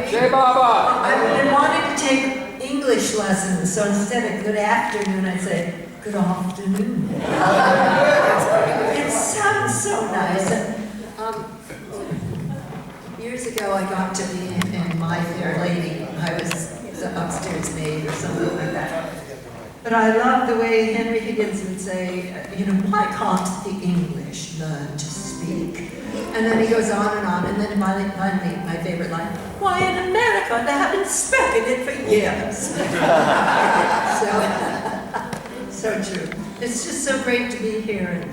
Say Baba. I've been wanting to take English lessons, so instead of good afternoon, I say good afternoon. It sounds so nice. Years ago, I got to be in My Fair Lady. I was the upstairs maid or something like that. But I love the way Henry Higgins would say, why can't the English learn to speak? And then he goes on, and then finally, my favorite line, why in America they haven't spoken it for years. So true. It's just so great to be here,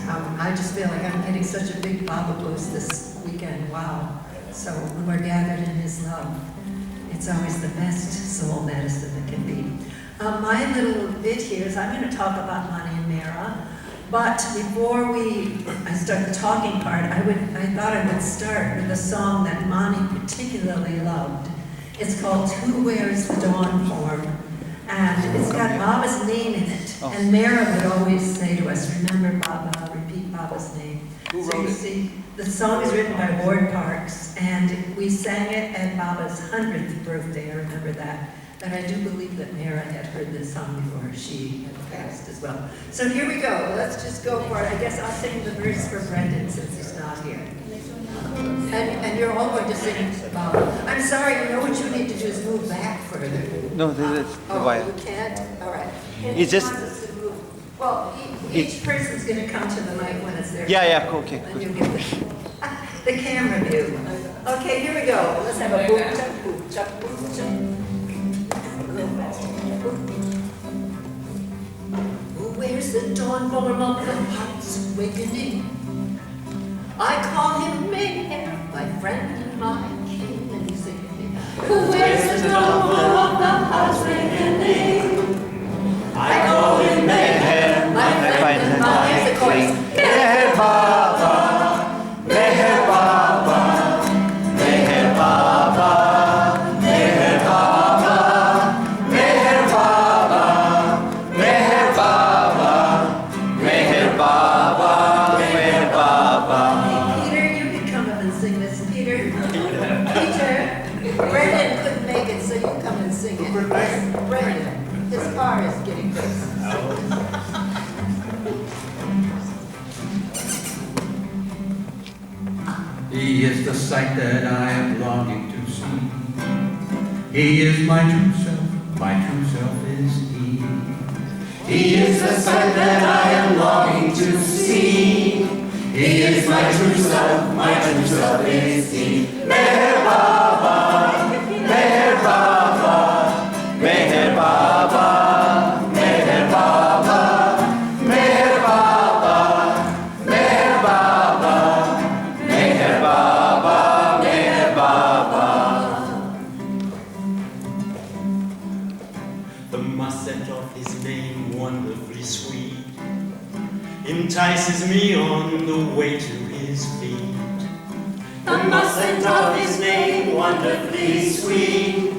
and I just feel like I'm getting such a big Baba boost this weekend. Wow. So when we're gathered in His love, it's always the best soul medicine that can be. My little bit here is I'm going to talk about Mani and Mera, but before I start the talking part, I thought I would start with a song that Mani particularly loved. It's called Who Wears the Dawn Form, and it's got Baba's name in it. And Mera would always say to us, remember Baba, repeat Baba's name. Who so wrote you it? see, the song is written by Ward Parks, and we sang it at Baba's 100th birthday, I remember that. But I do believe that Mera had heard this song before she had passed as well. So here we go. Let's just go for it. I guess I'll sing the verse for Brendan since he's not here. And you're all going to sing Baba. I'm sorry, what you need to do is move back further. No, this is the wire. You can't? All right. It's just- wants us to move. Well, each person's going to come to the mic when it's their Yeah, turn. okay, And good. you'll get the camera view. Okay, here we go. Let's have a boom, chuck, boom, chuck, boom, chuck. Who wears the dawn form of the heart's awakening? I call him Mayhem, my friend and my king. And you sing with me. Who wears the dawn form of the heart's awakening? I call him Mayhem, my friend and my king. Here's the chorus. Meher Baba, Meher Baba, Meher Baba, Meher Baba, Meher Baba, Meher Baba, Meher Baba, Meher Baba. Hey, Peter, you can come up and sing this. Peter, Brendan couldn't make it, so you come and sing it. Brendan, his car is getting fixed. He is the sight that I am longing to see. He is my true self is He. He is the sight that I am longing to see. He is my true self is He. Meher Baba, Meher Baba, Meher Baba, Meher Baba, Meher Baba, Meher Baba, Meher Baba, Meher Baba. The message of His name, wonderfully sweet, entices me on the way to His feet. The message of His name, wonderfully sweet,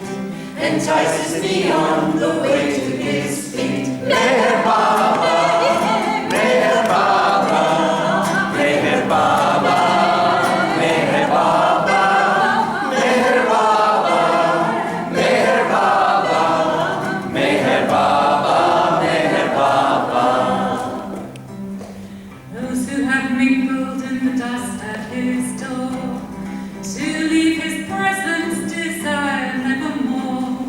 entices me on the way to His feet. Meher Baba, Meher Baba, Meher Baba, Meher Baba, Meher Baba, Meher Baba, Meher Baba, Meher Baba. Those who have mingled in the dust at His door, to leave His presence desire nevermore.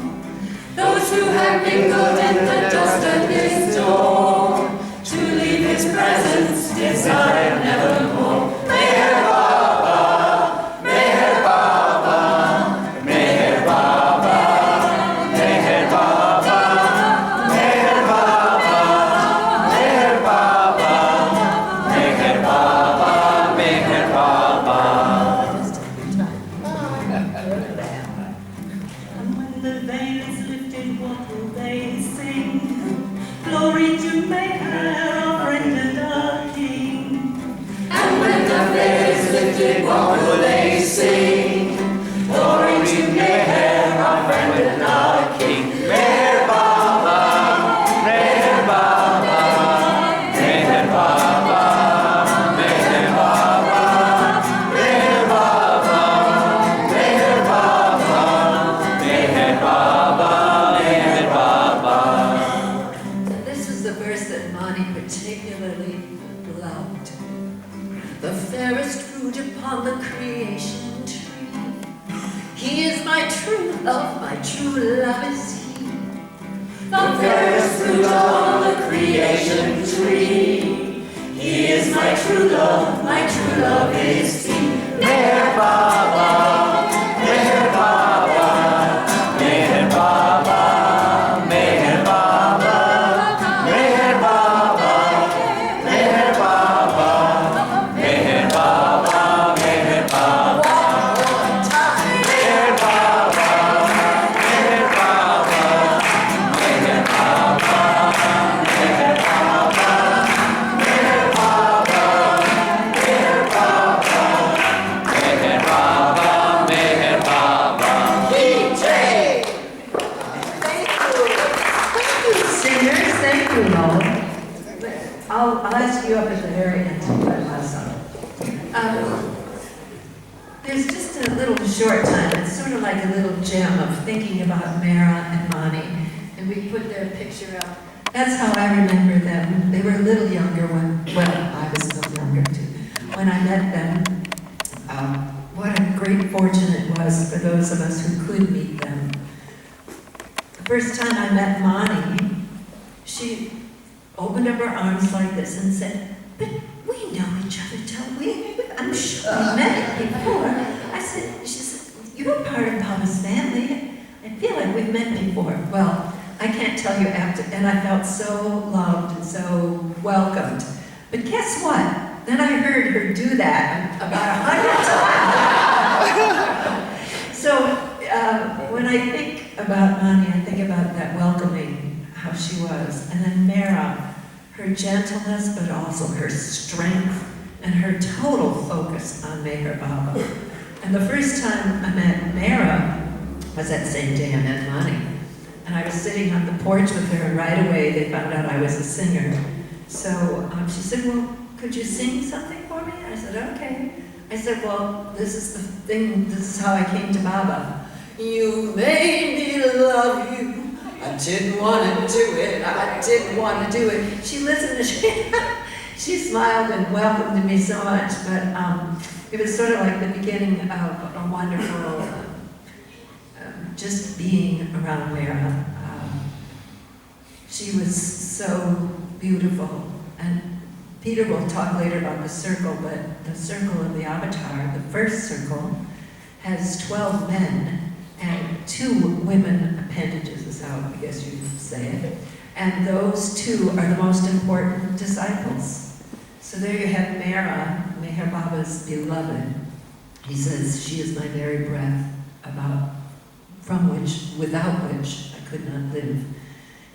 Those who have mingled in the dust at His door, to leave His presence desire nevermore. Meher Baba, Meher Baba, Meher Baba, Meher Baba, Meher Baba, Meher Baba, Meher Baba, Meher Baba. Just take your time. And when the veil is lifted, what will they sing? Glory to Maker, our friend and our King. And when the veil is lifted, what will they sing? Glory to Meher, our friend and our King. Meher Baba, Meher Baba, Meher Baba, Meher Baba, Meher Baba, Meher Baba, the fairest fruit upon the creation tree. He is my true love is he. The fairest fruit upon the creation tree. He is my true love is he. Meher Baba, Meher Baba, Meher Baba, Meher Baba, Meher Baba, Meher Baba, Meher Baba, Meher Baba. Meher Baba, Meher Baba, Meher Baba, Meher Baba, Meher Baba, Meher Baba, Meher Baba, Meher Baba. Thank you, singers. Thank you, all. I'll ask you up at the very end to play my song. There's just a little short time. It's sort of like a little gem of thinking about Mara and Mani. And we put their picture up. That's how I remember them. They were a little younger when, well, I was a little younger too. When I met them, what a great fortune it was for those of us who could meet them. The first time I met Mani, she opened up her arms like this and said, "But we know each other, don't we? I'm sure we met before." She said, "You're part of Papa's family. I feel like we've met before." Well, I can't tell you after, and I felt so loved and so welcomed. But guess what? Then I heard her do that about 100 times. So when I think about Mani, I think about that welcoming, how she was. And then Mara, her gentleness, but also her strength and her total focus on Meher Baba. And the first time I met Mara was that same day I met Mani. And I was sitting on the porch with her, and right away they found out I was a singer. So she said, "Well, could you sing something for me?" I said, "Okay." I said, "Well, this is the thing, this is how I came to Baba. You made me love you. I didn't want to do it. I didn't want to do it." She listened and she smiled and welcomed me so much. But it was sort of like the beginning of a wonderful just being around Mara. She was so beautiful. And Peter will talk later about the circle, but the circle of the avatar, the first circle, has 12 men and 2 women appendages, is how I guess you'd say it. And those 2 are the most important disciples. So there you have Mara, Meher Baba's beloved. He says, "She is my very breath, without which I could not live."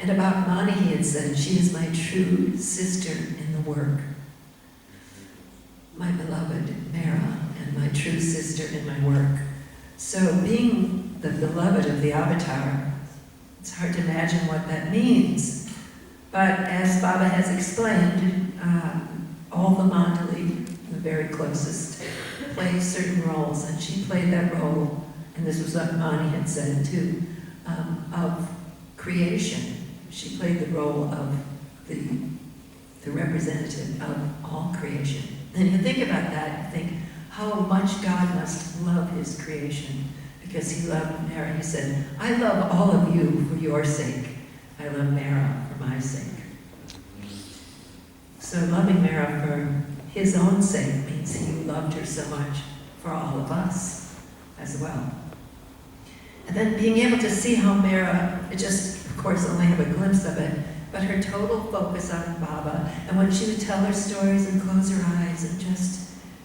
And about Mani, he had said, "She is my true sister in the work." My beloved Mara and my true sister in my work. So being the beloved of the avatar, it's hard to imagine what that means. But as Baba has explained, all the Mandali, the very closest, play certain roles, and she played that role, and this was what Mani had said too, of creation. She played the role of the representative of all creation. And you think about that, you think how much God must love his creation, because he loved Mara. He said, "I love all of you for your sake. I love Mara for my sake." So loving Mara for his own sake means he loved her so much for all of us as well. And then being able to see how Mara, just, of course, only have a glimpse of it, but her total focus on Baba, and when she would tell her stories and close her eyes and just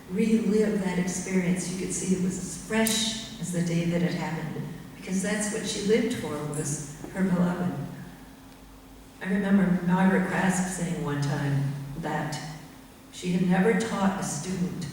relive that experience, you could see it was as fresh as the day that it happened, because that's what she lived for, was her beloved. I remember Margaret Krask saying one time that she had never taught a student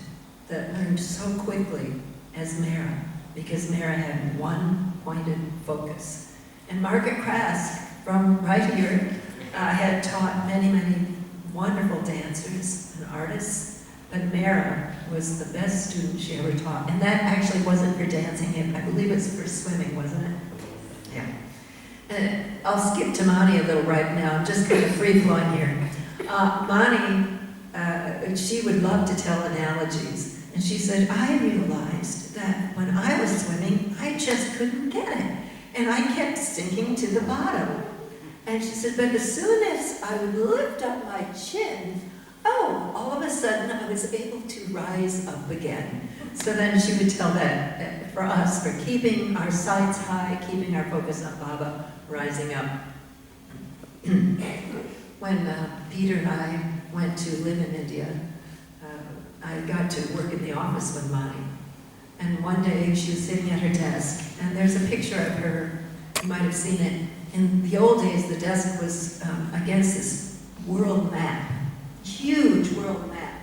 that learned so quickly as Mara, because Mara had one pointed focus. And Margaret Krask, from right here, had taught many, many wonderful dancers and artists, but Mara was the best student she ever taught. And that actually wasn't for dancing, I believe it's for swimming, wasn't it? Yeah. And I'll skip to Mani a little right now, I'm just kind of free-flowing here. Mani, she would love to tell analogies. And she said, I realized that when I was swimming, I just couldn't get it. And I kept sinking to the bottom. And she said, but as soon as I would lift up my chin, oh, all of a sudden I was able to rise up again. So then she would tell that for us, for keeping our sights high, keeping our focus on Baba, rising up. When Peter and I went to live in India, I got to work in the office with Mani. And one day she was sitting at her desk, and there's a picture of her, you might have seen it. In the old days, the desk was against this world map, huge world map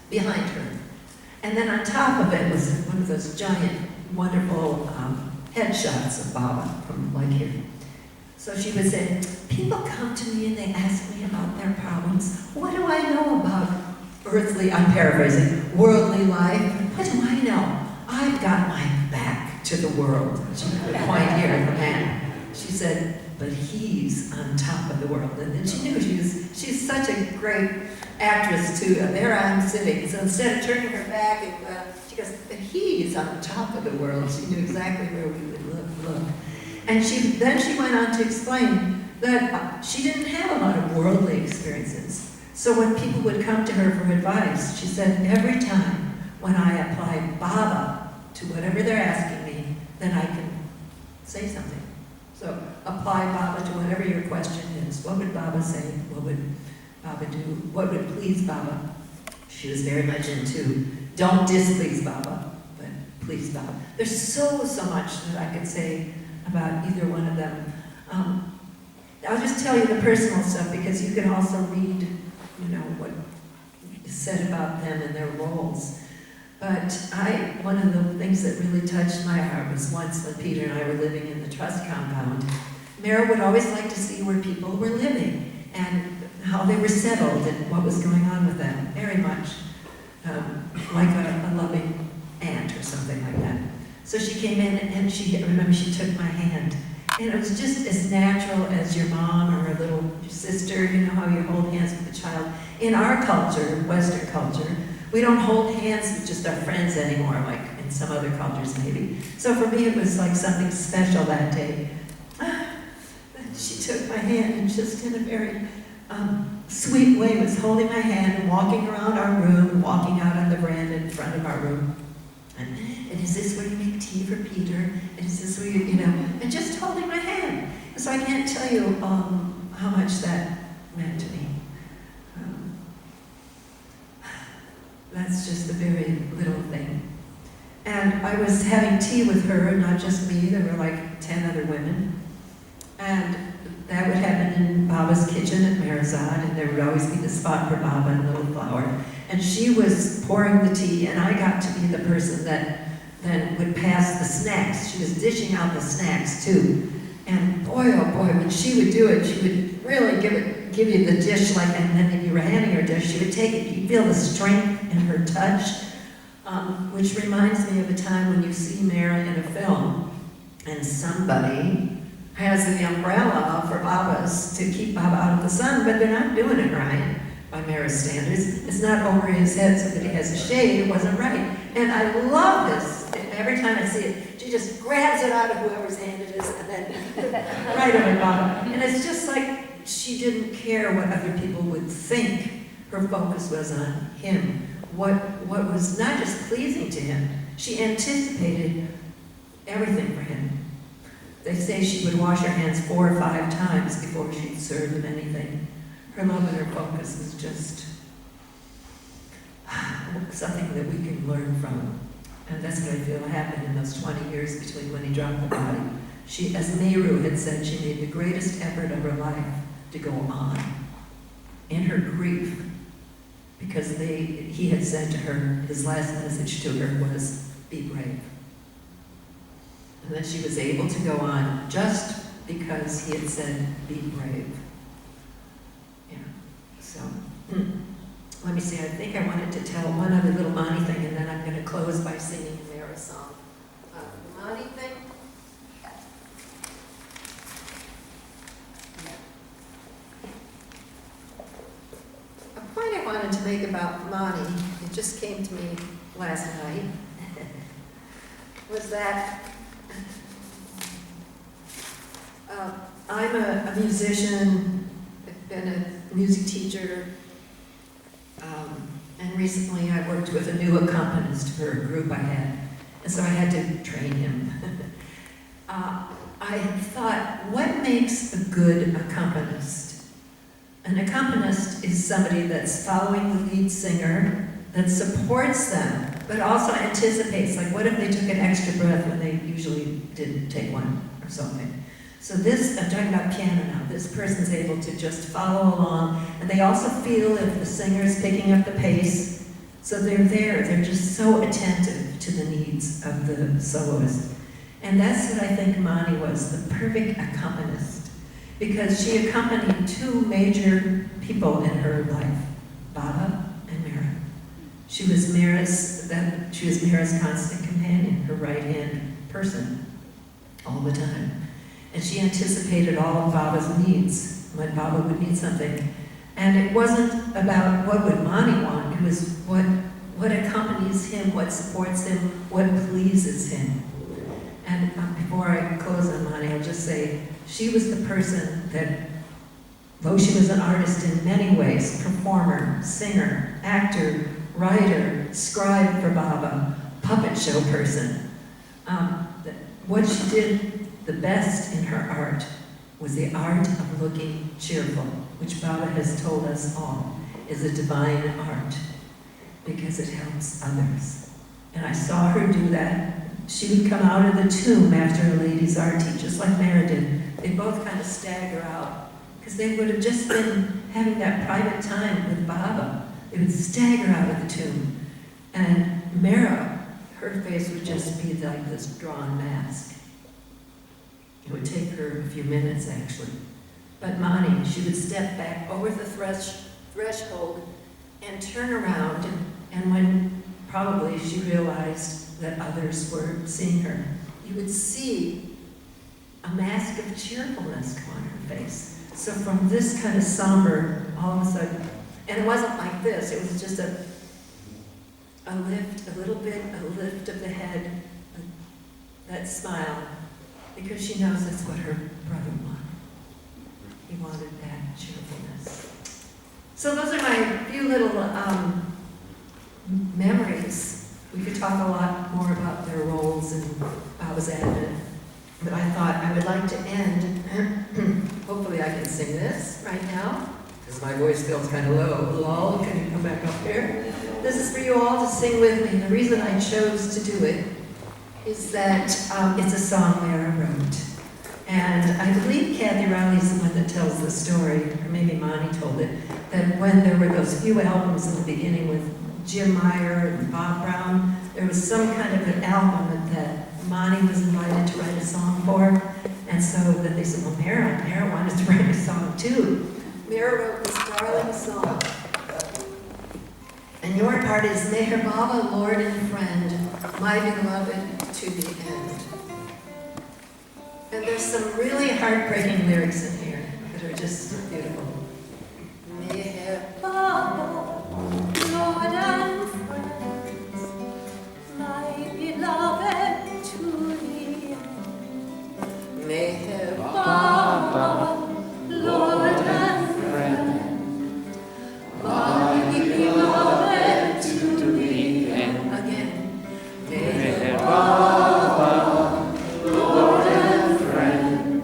behind her. And then on top of it was one of those giant, wonderful headshots of Baba from like here. So she would say, people come to me and they ask me about their problems. What do I know about earthly, I'm paraphrasing, worldly life? What do I know? I've got my back to the world. She would point here at the man. She said, but he's on top of the world. And then she knew she's such a great actress too. And there I'm sitting. So instead of turning her back, she goes, but he's on top of the world. She knew exactly where we would look. And then she went on to explain that she didn't have a lot of worldly experiences. So when people would come to her for advice, she said, every time when I apply Baba to whatever they're asking me, then I can say something. So apply Baba to whatever your question is. What would Baba say? What would Baba do? What would please Baba? She was very much into, don't displease Baba, but please Baba. There's so much that I could say about either one of them. I'll just tell you the personal stuff because you can also read, what is said about them and their roles. But one of the things that really touched my heart was once when Peter and I were living in the trust compound, Mara would always like to see where people were living and how they were settled and what was going on with them, very much like a loving aunt or something like that. So she came in and I remember she took my hand. And it was just as natural as your mom or a little sister, how you hold hands with a child. In our culture, Western culture, we don't hold hands with just our friends anymore, like in some other cultures maybe. So for me, it was like something special that day. She took my hand and just in a very sweet way was holding my hand and walking around our room and walking out on the veranda in front of our room. And is this where you make tea for Peter? And is this where and just holding my hand. So I can't tell you how much that meant to me. That's just a very little thing. And I was having tea with her, not just me, there were like 10 other women. And that would happen in Baba's kitchen at Marazad, and there would always be the spot for Baba and Little Flower. And she was pouring the tea, and I got to be the person that then would pass the snacks. She was dishing out the snacks too. And boy, oh boy, when she would do it, she would really give you the dish and then if you were handing her a dish, she would take it. You'd feel the strength in her touch, which reminds me of a time when you see Mara in a film, and somebody has the umbrella for Baba's to keep Baba out of the sun, but they're not doing it right by Mara's standards. It's not over his head so that he has a shade. It wasn't right. And I love this. Every time I see it, she just grabs it out of whoever's hand it is and then right over Baba. And it's just like she didn't care what other people would think. Her focus was on him. What was not just pleasing to him, she anticipated everything for him. They say she would wash her hands 4 or 5 times before she'd serve him anything. Her love and her focus was just something that we can learn from. And that's what I feel happened in those 20 years between when he dropped the body. She, as Nehru had said, she made the greatest effort of her life to go on in her grief, because he had said to her, his last message to her was, be brave. And that she was able to go on just because he had said, be brave. Yeah, so, let me see, I think I wanted to tell one other little Mani thing, and then I'm going to close by singing a Mara song. The Mani thing? A point I wanted to make about about Monty, it just came to me last night, was that I'm a musician, I've been a music teacher, and recently I worked with a new accompanist for a group I had, and so I had to train him. I thought, what makes a good accompanist? An accompanist is somebody that's following the lead singer, that supports them, but also anticipates, like what if they took an extra breath when they usually didn't take one or something. So this, I'm talking about piano now, this person's able to just follow along, and they also feel if the singer's picking up the pace, so they're there, they're just so attentive to the needs of the soloist. And that's what I think Mani was, the perfect accompanist, because she accompanied two major people in her life, Baba and Mira. She was Mira's constant companion, her right-hand person, all the time. And she anticipated all of Baba's needs, when Baba would need something. And it wasn't about what would Mani want, it was what accompanies him, what supports him, what pleases him. And before I close on Mani, I'll just say, she was the person that, though she was an artist in many ways, performer, singer, actor, writer, scribe for Baba, puppet show person, what she did the best in her art was the art of looking cheerful, which Baba has told us all is a divine art because it helps others. And I saw her do that. She would come out of the tomb after a ladies' artie, just like Mara did. They both kind of stagger out because they would have just been having that private time with Baba. They would stagger out of the tomb. And Mara, her face would just be like this drawn mask. It would take her a few minutes, actually. But Mani, she would step back over the threshold and turn around, and when probably she realized that others were seeing her, you would see a mask of cheerfulness come on her face. So from this kind of somber, all of a sudden, and it wasn't like this, it was just a lift, a little bit, a lift of the head, that smile, because she knows that's what her brother wanted. He wanted that cheerfulness. So those are my few little memories. We could talk a lot more about their roles in Baba's advent, but I thought I would like to end, hopefully I can sing this right now, because my voice feels kind of low. Lol, can you come back up here? This is for you all to sing with me. The reason I chose to do it is that it's a song Mara wrote. And I believe Kathy Riley's the one that tells the story, or maybe Mani told it, that when there were those few albums in the beginning with Jim Meyer and Bob Brown, there was some kind of an album that Mani was invited to write a song for. And so then they said, well, Mara wanted to write a song too. Mara wrote this darling song. And your part is, Meher Baba, Lord and Friend, my beloved to the end. And there's some really heartbreaking lyrics in here that are just beautiful. Meher Baba, Lord and Friend, my beloved to the end. Meher Baba, Lord and Friend, my beloved to the end. Again. Meher Baba, Lord and Friend,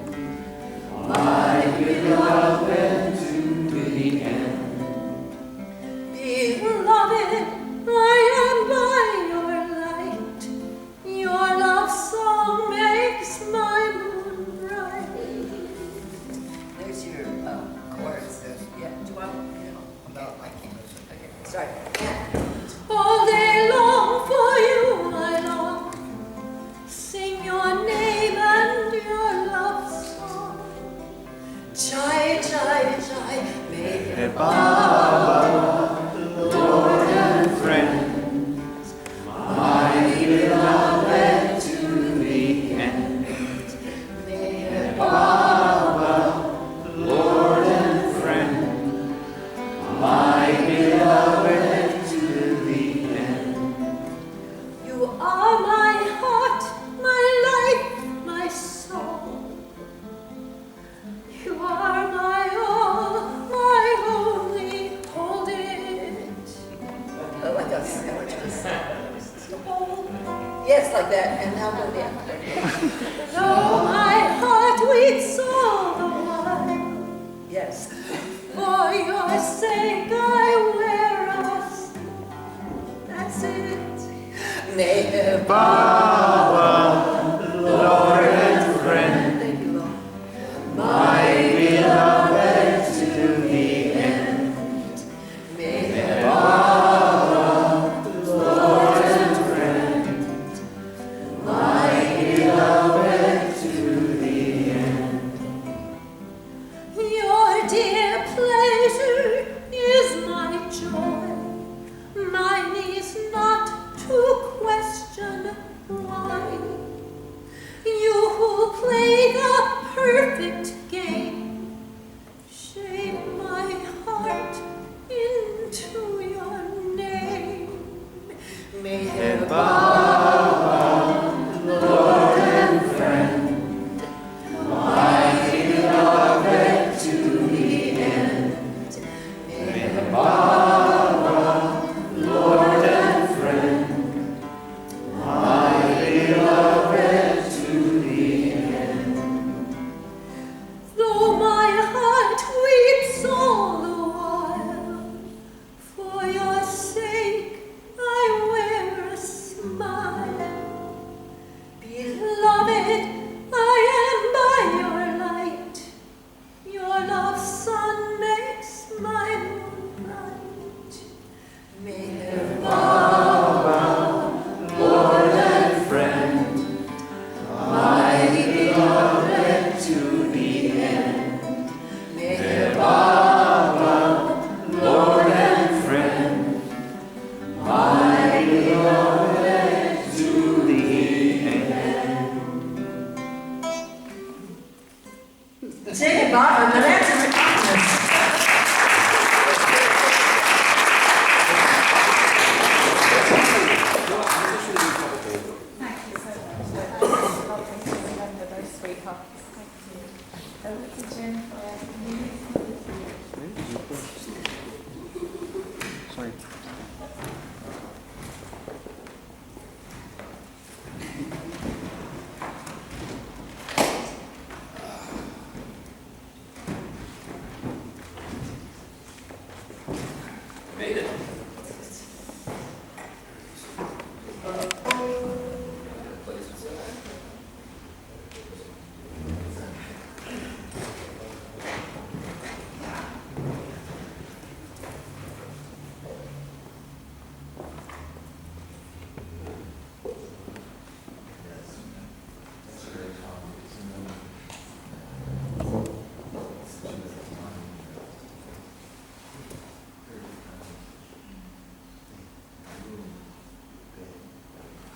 my beloved to us. Yes, like that, and now go down. Though my heart weeps all the while. Yes. For your sake I wear a smile. That's it. Meher Baba, Lord and friend, Thank you, Lord. my beloved to the end. Meher Baba, Lord and friend, my beloved to the end. Your dear pleasure is my joy. Mine is not to question why. You who play the perfect game shape my heart into your name. Meher Baba, Lord and friend, my beloved to the end. Meher Baba, Lord and friend, my beloved to the end. Though my heart weeps all the while, for your sake I wear a smile. Beloved, I am by your light. Your love's sun makes my moon bright. Meher Baba, Lord and friend, my beloved to the end. Meher Baba, Lord and friend, my beloved to the end. Say goodbye, and that's in the comments. Thank you so much. Lovely to remember those sweethearts. Thank you. Over to Jim for Sorry. Made it.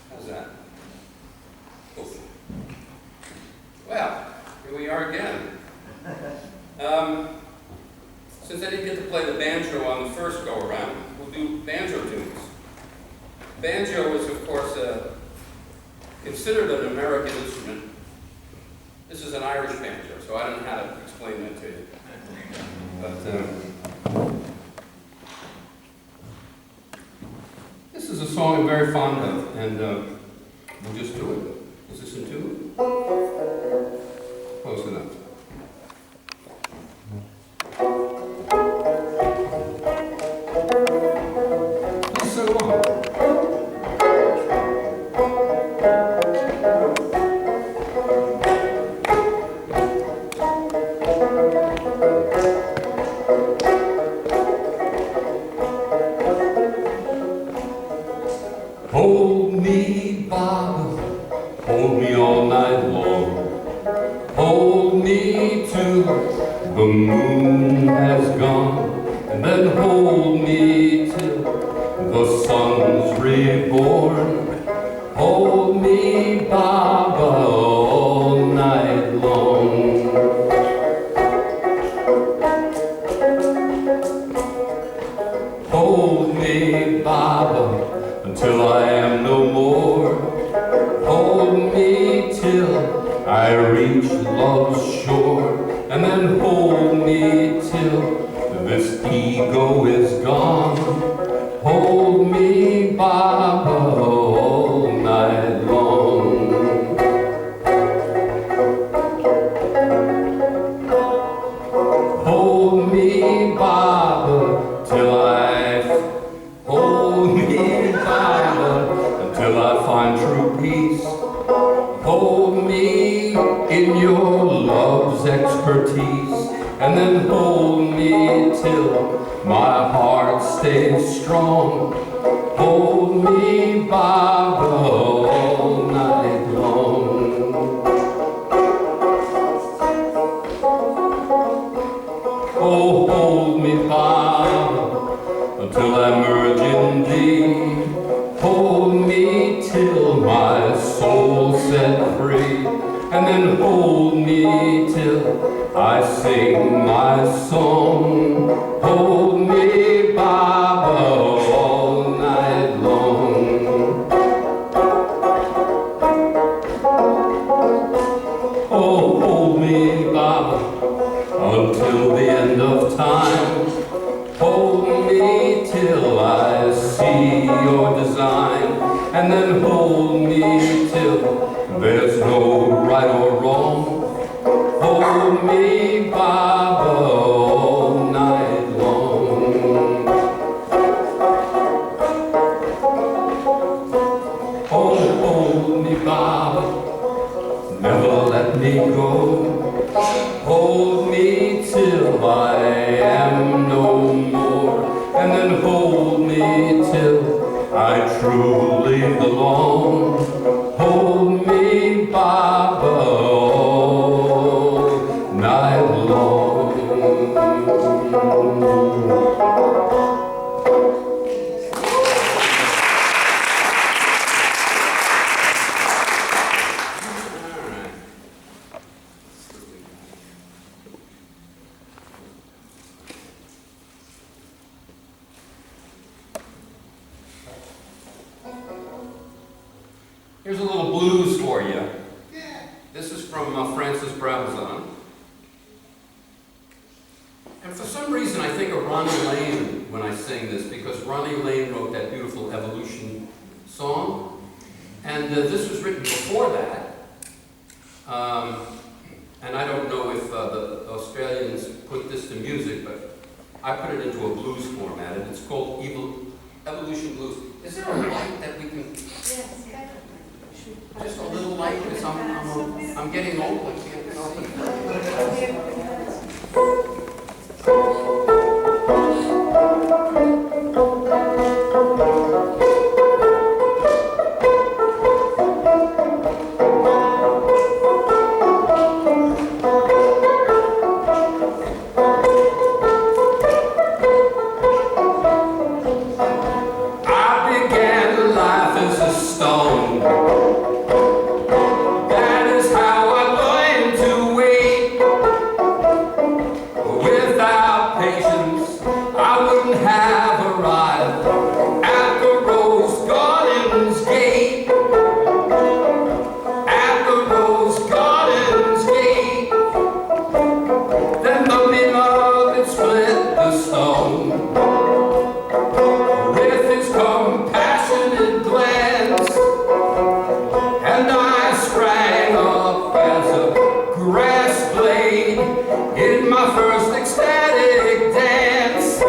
How's that? Oof. Well, here we are again. Since I didn't get to play the banjo on the first go-around, we'll do banjo tunes. Banjo is, of course, considered an American instrument. This is an Irish banjo, so I don't know how to explain that to you. But this is a song I'm very fond of, and we'll just do it. Is this in tune? Close enough. Please sing along. Hold me, Bob, hold me all night long. Hold me till the moon has gone, and then hold me till the sun's reborn. Hold me, Baba, all night long. Hold me, Baba, until I am no more. Hold me till I reach love's shore, and then hold me till this ego is gone. Hold me, till I find true peace. Hold me in your love's expertise, and then hold me till my heart stays strong. Hold me, Baba, all night long. Oh, hold me, Baba, until I merge in thee. Hold me till my soul set free, and then hold me till I sing my song. Hold me, Baba, all night long. Oh, hold me, Baba, until the end of time. Hold me till I see your design, and then hold me till there's no right or wrong. Hold me, Baba, all night long. Oh, hold me, Baba, never let me go. Hold me till I am no more, and then hold me till I truly belong. Hold me, Baba, all night long. Here's a little blues for you. This is from Francis Brabazon. And for some reason I think of Ronnie Lane when I sing this, because Ronnie Lane wrote that beautiful Evolution song. And this was written before that. And I don't know if the Australians put this to music, but I put it into a blues format, and it's called Evolution Blues. Is there a light that we can... Yes. Just a little light, because I'm getting old. I can't see. I began life as a stone. That is how I learned to wait. Without patience, I wouldn't have arrived at the Rose Garden's gate. At the Rose Garden's gate. Then the beloved split the stone with his compassionate glance, and I sprang up as a grass blade in my first ecstatic dance.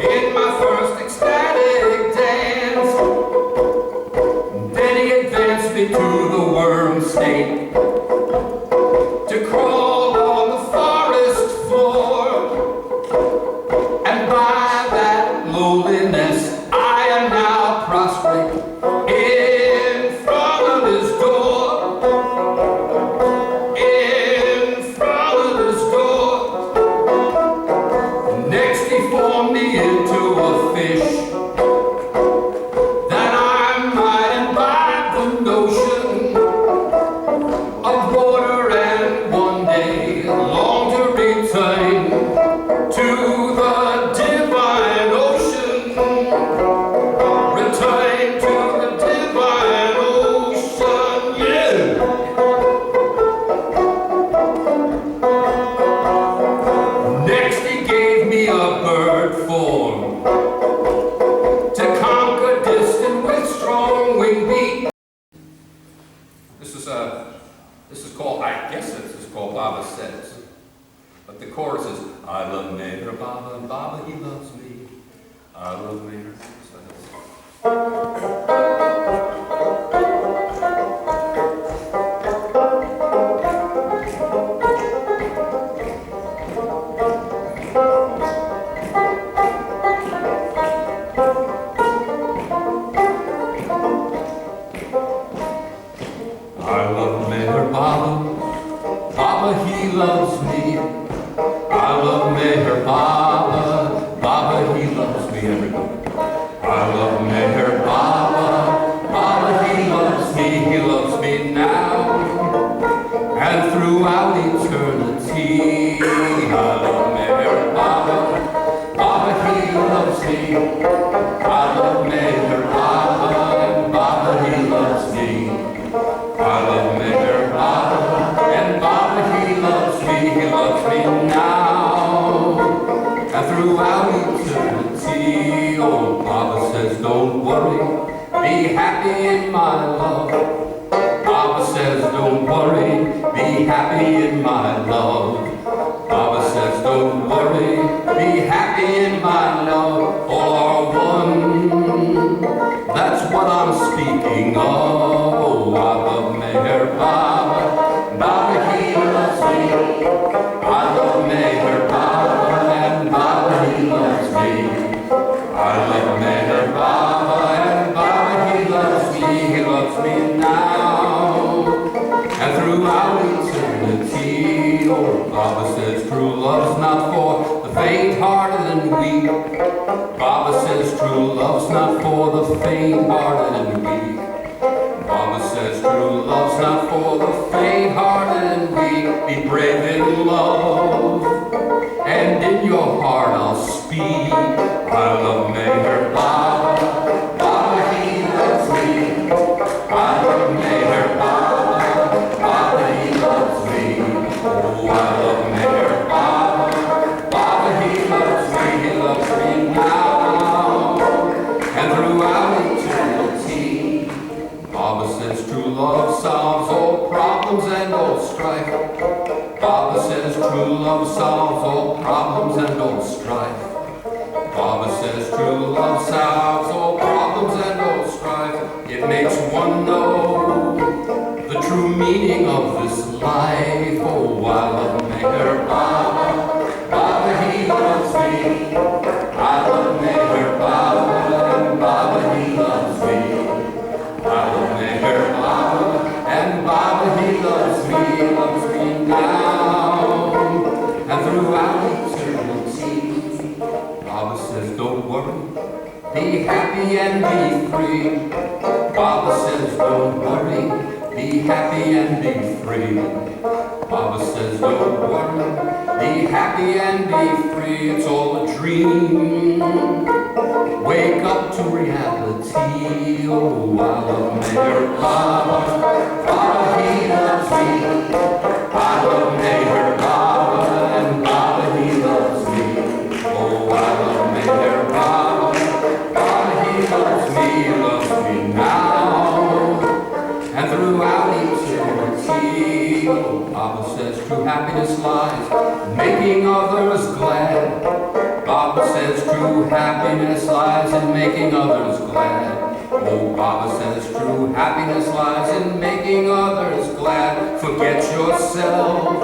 In my first ecstatic dance. Then he advanced me to the worm state, to crawl on the forest floor, and by that lowliness I am now prostrate in front of his door. In front of his door. Next he formed me into a fish, that I might imbibe the notion of loves me. I love Meher Baba, Baba, he loves me, everybody. I love Meher Baba, Baba, he loves me now, and throughout eternity. I love Meher Baba, Baba, he loves me. I love Meher Baba, Baba, he loves me. I love Meher Baba, and Baba, he loves me now, and throughout eternity. Oh, Baba says, don't worry, be happy in my love. Baba says, don't worry, be happy in my love. Baba says, don't worry, be happy in my love. All are one, that's what I'm speaking of. Oh, I love Meher Baba, Baba, he loves me. I love Meher Baba, and Baba, he loves me. I love Meher Baba, and Baba, he loves me now, and throughout eternity. Oh, Baba says true love's not for the faint-hearted and weak. Baba says true love's not for the faint-hearted and weak. Baba says true love's not for the faint-hearted and weak. Be brave in love, and in your heart I'll speak. I love Meher Baba, Baba, he loves me. I love Meher Baba, Baba, he loves me. Oh, I love Meher Baba, Baba, he loves me now, and throughout eternity. Baba says true love solves all problems and all strife. Baba says true love solves all problems and all strife. Baba says true love solves all problems and all strife. It makes one know the true meaning of this life. Oh, I love Meher Baba, Baba, he loves me. I love Meher Baba, and Baba, he loves me. I love Meher Baba, and Baba, he loves me now, and throughout eternity. Baba says, don't worry, be happy and be free. Baba says, don't worry, be happy and be free. Baba says, don't worry, be happy and be free. It's all a dream. Wake up to reality. Oh, I love Meher Baba, Baba, he loves me. I love Meher Baba, and Baba, he loves me. Oh, I love Meher Baba, Baba, he loves me now, and throughout eternity. Oh, Baba says true happiness lies in making others glad. Baba says true happiness lies in making others glad. Oh, Baba says true happiness lies in making others glad. Forget yourself,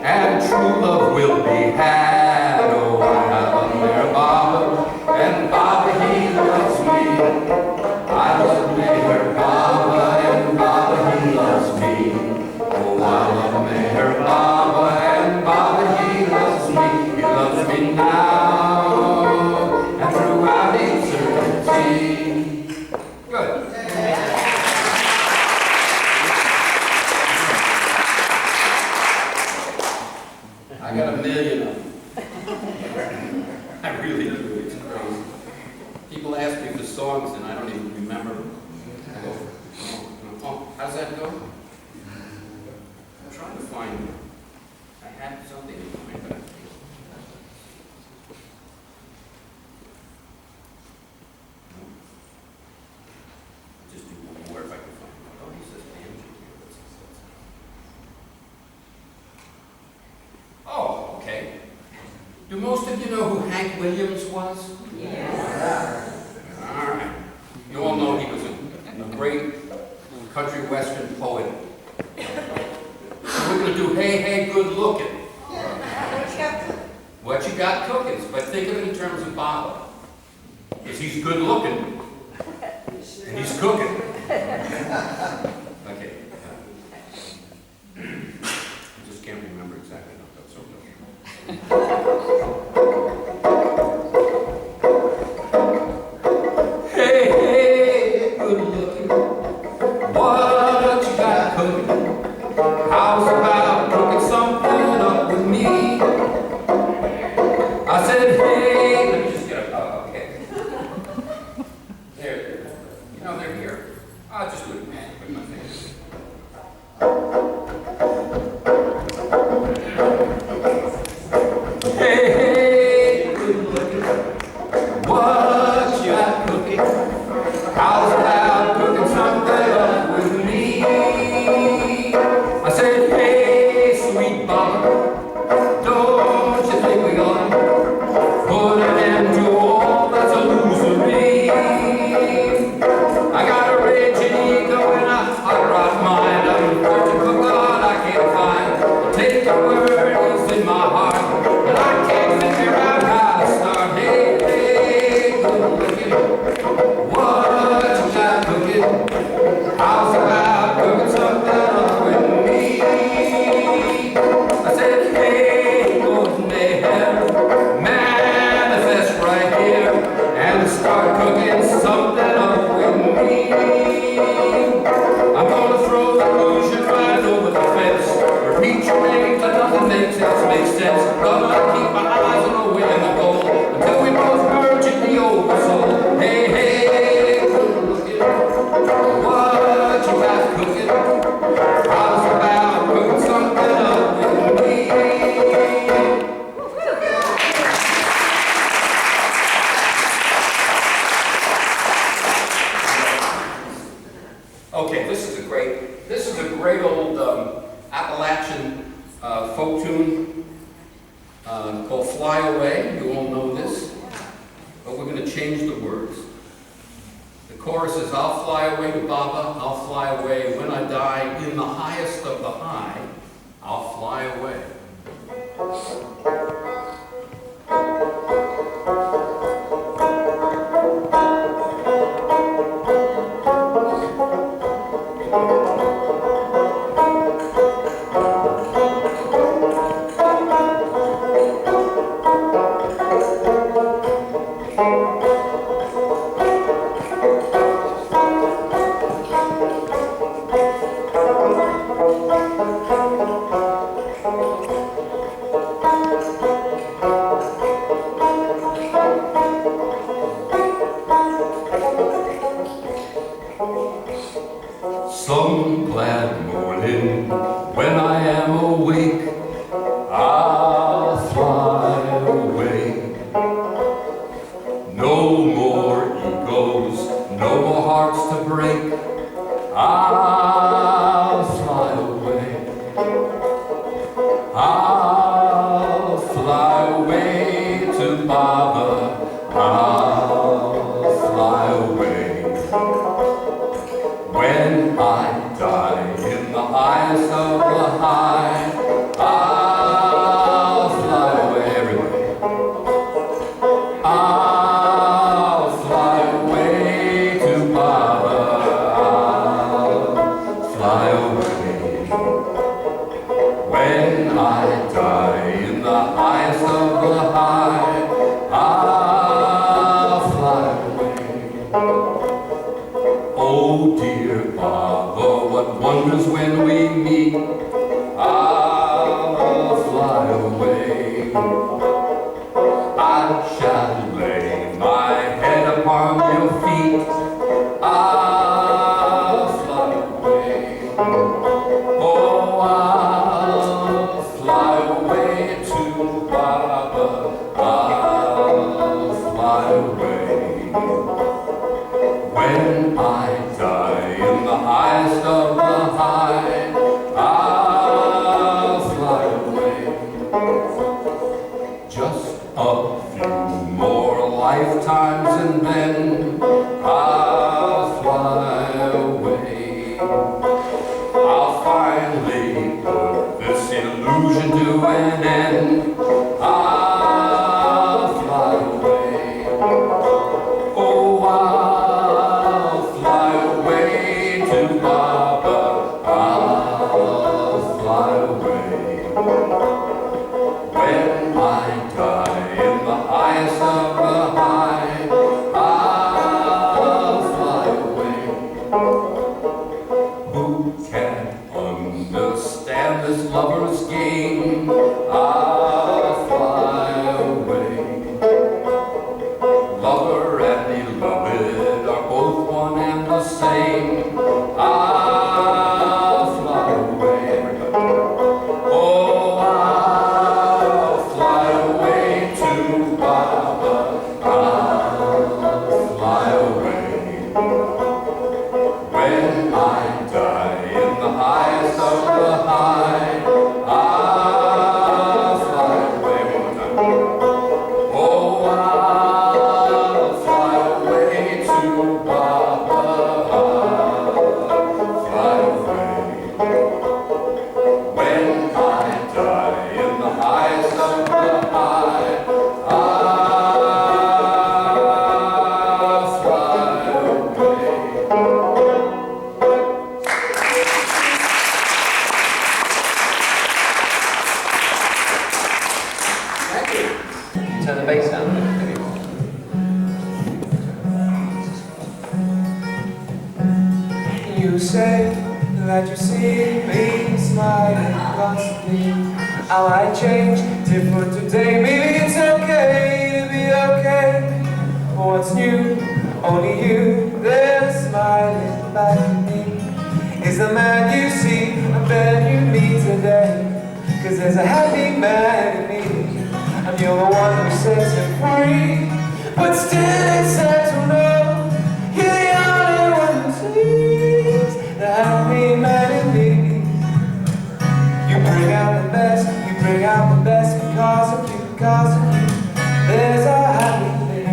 and true love will be had. Oh, I love Meher Baba, and Baba, he loves me. I love Meher Baba, and Baba, he loves me. Oh, I love Meher Baba, and Baba, he loves me. He loves me now, and throughout eternity. Good. I got a million of them. I really do. It's crazy. People ask me for songs and I don't even remember them. I go, oh, how's that go? I'm trying to find it. I had something in mind, but I can't. No. I'll just do one more if I can find it. Oh, he says Angie here. What's he says? Oh, okay. Do most of you know who Hank Williams was? Yes. All right. You all know he was a great country western poet. So we're going to do Hey, Hey, Good Looking. What you got cooking? But think of it in terms of Baba. Because he's good looking. And he's cooking. Okay. I just can't remember it. Hey, hey, good looking. What you got cooking? How's about cooking something up with me? I said, hey, let me just get up. Oh, okay. There, you know, they're here. I'll just do it, man, with my fingers. Hey, hey, good looking. What you got cooking? How's about cooking something up with me? I said, hey, sweet mama, don't you think we gonna put an end to all that's illusory? I got a raging ego and a hot rod mind. I'm searching for God I can't find. Take the words in my heart, but I can't figure out how to start. Hey, hey, good looking. What you got cooking? How's about cooking something up with me? I said, hey, Lord Mayhem, manifest right here and start cooking something up with me. I'm gonna throw the illusion right over the fence. Repeat your name till nothing makes sense. Gonna keep my eyes on the win and the goal until we both merge in the oversoul. Hey, hey, good looking. What you got cooking? How's about cooking something up with me? Okay, this is a great old Appalachian folk tune called Fly Away. You all know this, but we're going to change the words. The chorus is, I'll fly away to Baba, I'll fly away. When I die in the highest of the high, I'll fly away. Some glad morning when I am awake, I'll fly away. No more egos, no more hearts to break. I'll fly away. I'll fly away to Baba. I'll fly away. When I die in the highest of the high, I'll fly away everywhere. I'll fly away to Baba. I'll fly away. When I die in the highest of the high, I'll fly away. Oh dear Baba, what wonders when we meet. I'll fly away. I shall lay my head upon your feet. I'll fly away. Oh, I'll fly away to Baba. I'll fly away. When I die in the highest of the high, I'll fly away. Just a few more lifetimes and then I'll fly away. I'll finally put this illusion to an end. I'll fly away. Oh, I'll fly away to you say that you see me smiling constantly. I might change, different today. Maybe it's okay to be okay. But what's new? Only you there smiling back at me. Is the man you see a man you meet today? 'Cause there's a happy man in me, and you're the one who sets him free. But still it's sad to know you're the only one who sees the happy man in me. You bring out the best, you bring out the best because of you, because of you. There's a happy thing.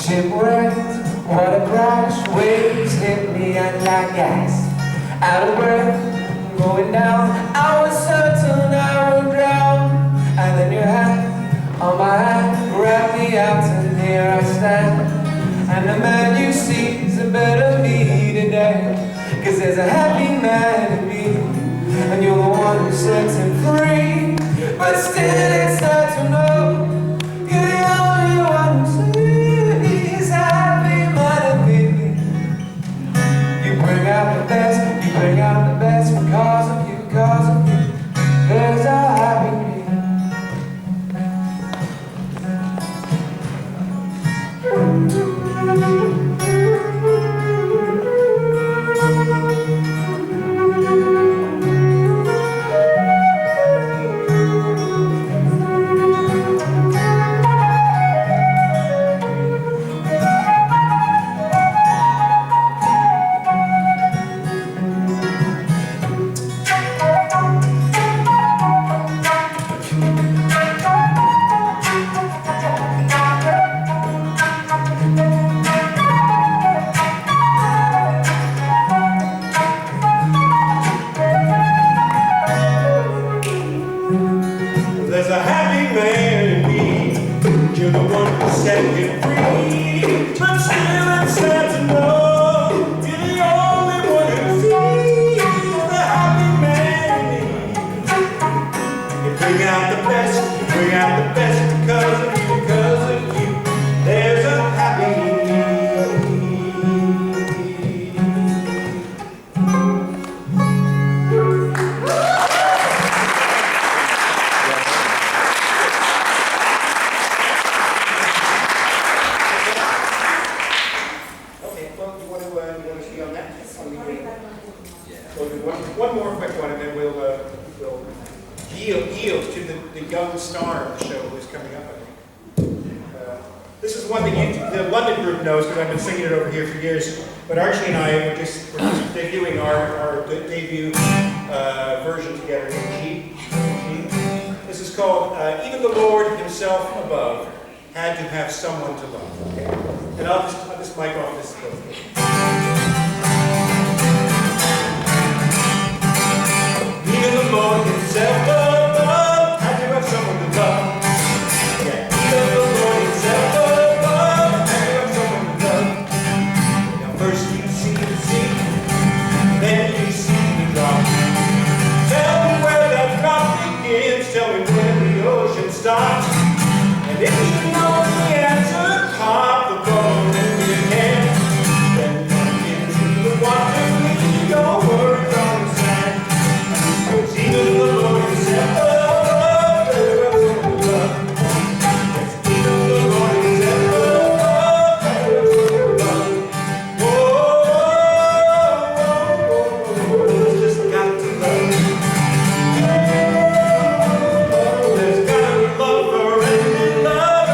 Shipwrecked, what a crash, waves hit me and I gasped. Out of breath, going down, I was certain I would drown. And then your hand on my hand grabbed me out and here I stand. And the man you see is a better me today. 'Cause there's a happy man in me, and you're the one who sets him free. But still it's sad to know you're the only one who sees a happy man in me. You bring out the best, you bring out the best because of you, because of you. There's a happy me. There's a happy man in me. You're the one who set him free. But still it's sad to know you're the only one who sees the happy man in me. You bring out the best, you bring out the best because of you, because of you. There's a happy me. One more quick one, and then we'll yield to the young star of the show who's coming up, I think. This is one that the London group knows, because I've been singing it over here for years. But Archie and I we're just debuting our debut version together in G. This is called Even the Lord Himself Above Had to Have Someone to Love. Okay? And I'll just mic off this. Even the Lord Himself above had to have someone to love. Yeah, even the Lord Himself above had to have someone to love. Now first you see the sea, then you see the drop. Tell me where that drop begins, tell me where the ocean stops. And if you know the answer, pop the bubble in your hand. Then plunge into the water, leave your words on the sand. Even the Lord Himself above, had to have someone to love. Yes, even the Lord Himself above, had to have someone to love. Whoa, there's just got to love. There's got to be love for any love.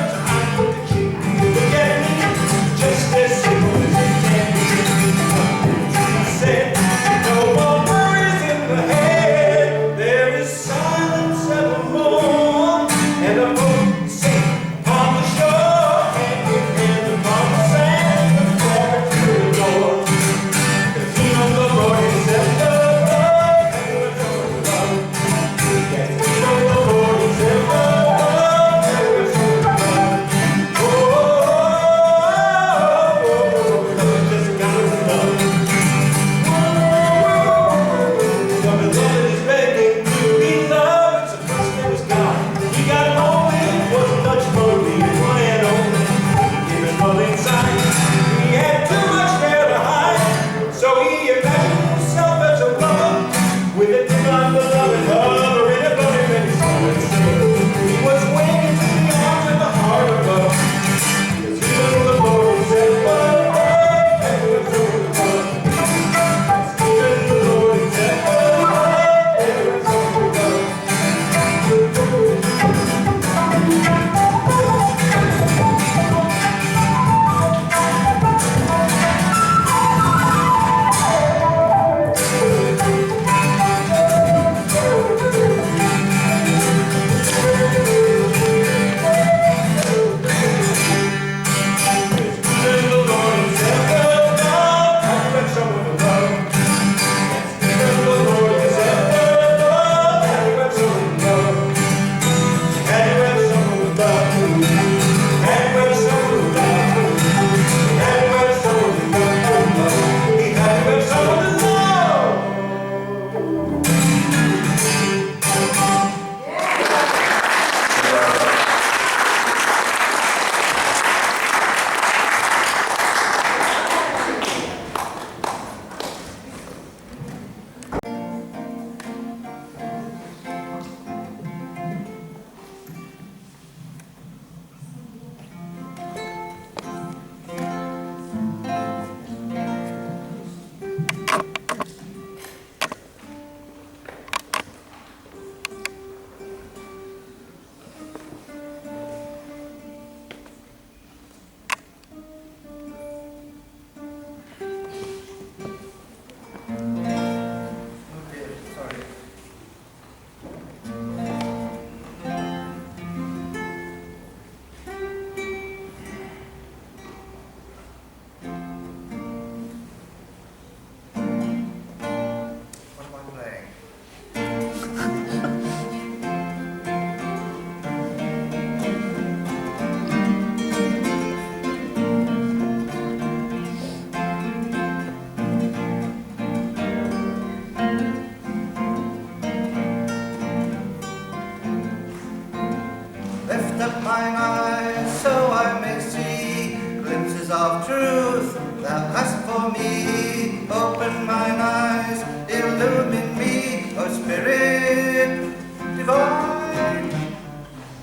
of truth thou hast for me. Open mine eyes, illumine me, O Spirit divine.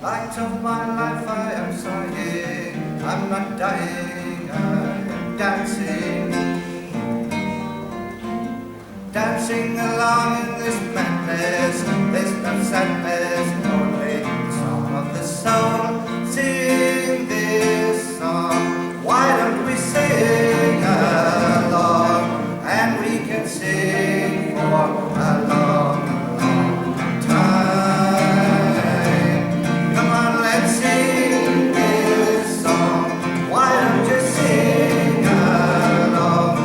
Light of my life, I am sighing, I'm not dying, I am dancing. Dancing along in this madness, there's no sadness, only the song of the soul. Sing this song, why don't we sing along? And we can sing for a long, long time. Come on, let's sing this song, why don't you sing along?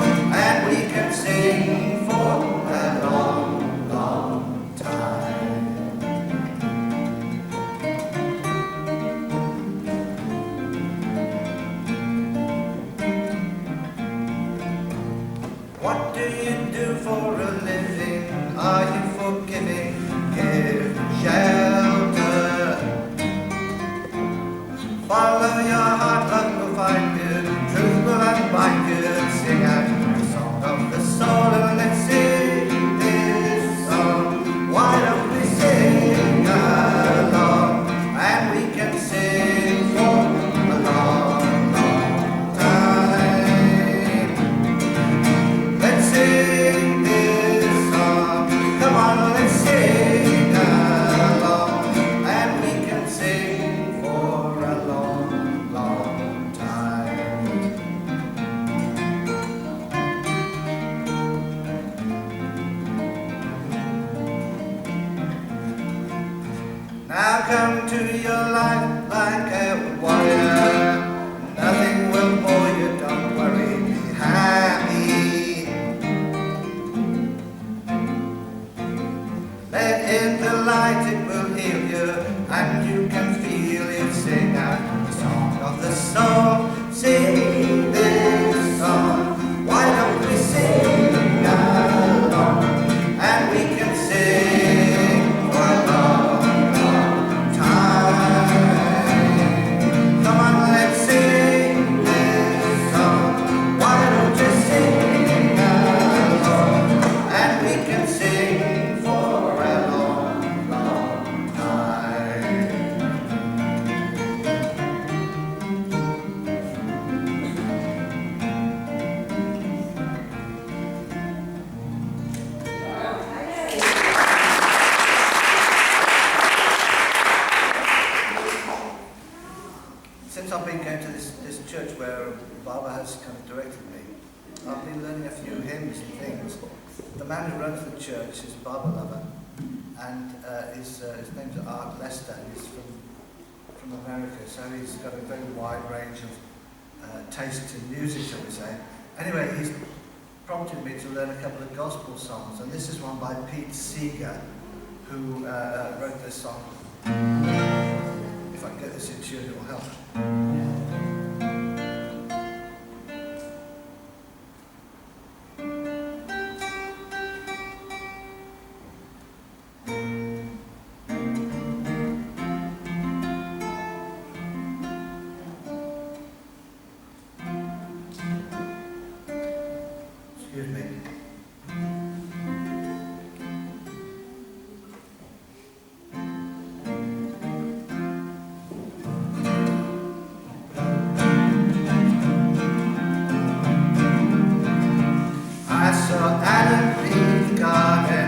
And we can sing for a long, long time. What do you do for a living? Are you forgiving? Give shelter. Follow your heart, love will find you. Truth will unbind you. Sing out the song of the soul and let's sing this song. Why don't we sing along? And we can sing for a long, long time. Let's sing this song. Come on, let's sing along. And we can sing for a long, long time. Now come to your life like a warrior. Nothing will bore you, don't worry, be happy. Let in the light, it will heal you, and you can feel it. Sing out the song of the soul. Sing this song. Why don't we sing along? And we can sing for a long, long time. Come on, let's sing this song. Why don't you sing along? And we can sing for a long, long time. Since I've been going to this church where Barbara has kind of directed me, I've been learning a few hymns and things. The man who runs the church is a Barbara lover, and his name's Art Lester. He's from America, so he's got a very wide range of taste in music, shall we say. Anyway, he's prompted me to learn a couple of gospel songs, and this is one by Pete Seeger, who wrote this song. If I can get this in tune, it will help. Excuse me. I saw Adam leave the garden.